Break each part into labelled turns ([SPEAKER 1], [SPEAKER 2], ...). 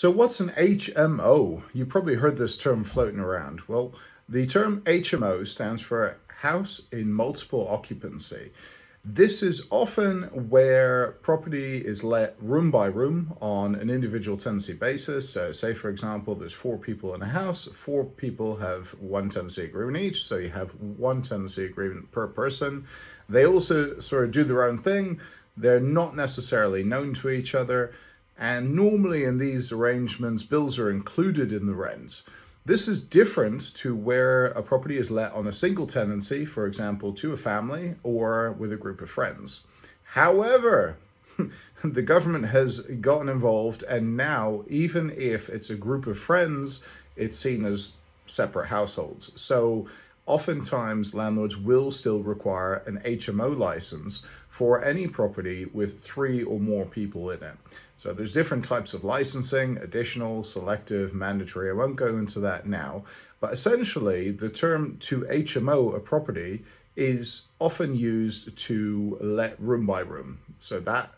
[SPEAKER 1] So what's an HMO? You probably heard this term floating around. Well, the term HMO stands for house in multiple occupancy. This is often where property is let room by room on an individual tenancy basis. So say, for example, there's 4 people in a house, 4 people have one tenancy agreement each. So you have one tenancy agreement per person. They also sort of do their own thing. They're not necessarily known to each other. And normally in these arrangements, bills are included in the rent. This is different to where a property is let on a single tenancy, for example, to a family or with a group of friends. However, the government has gotten involved, and now even if it's a group of friends, it's seen as separate households. So oftentimes landlords will still require an HMO license for any property with 3 or more people in it. So there's different types of licensing: additional, selective, mandatory. I won't go into that now, but essentially the term to HMO a property is often used to let room by room. So that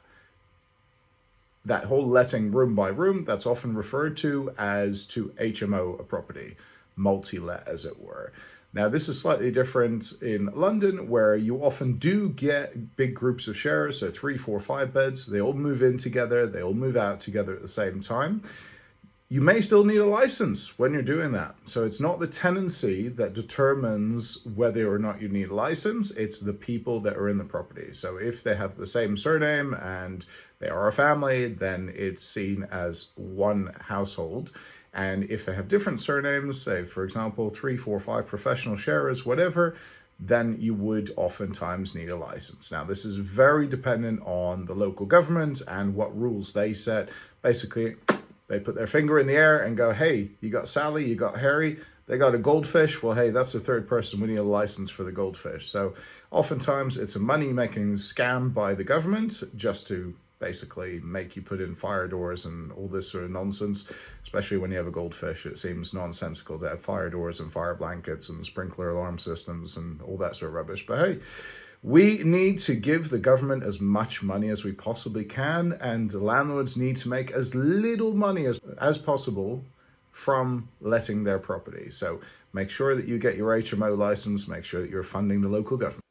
[SPEAKER 1] whole letting room by room, that's often referred to as to HMO a property, multi-let as it were. Now, this is slightly different in London, where you often do get big groups of sharers, so 3, 4, 5 beds. They all move in together, they all move out together at the same time. You may still need a license when you're doing that. So it's not the tenancy that determines whether or not you need a license, it's the people that are in the property. So if they have the same surname and they are a family, then it's seen as one household. And if they have different surnames, say, for example, 3, 4, 5 professional sharers, whatever, then you would oftentimes need a license. Now, this is very dependent on the local government and what rules they set. Basically, they put their finger in the air and go, hey, you got Sally, you got Harry, they got a goldfish. Well, hey, that's the third person. We need a license for the goldfish. So oftentimes it's a money-making scam by the government just to basically make you put in fire doors and all this sort of nonsense. Especially when you have a goldfish, it seems nonsensical to have fire doors and fire blankets and sprinkler alarm systems and all that sort of rubbish. But hey, we need to give the government as much money as we possibly can, and landlords need to make as little money as possible from letting their property. So make sure that you get your HMO license, make sure that you're funding the local government.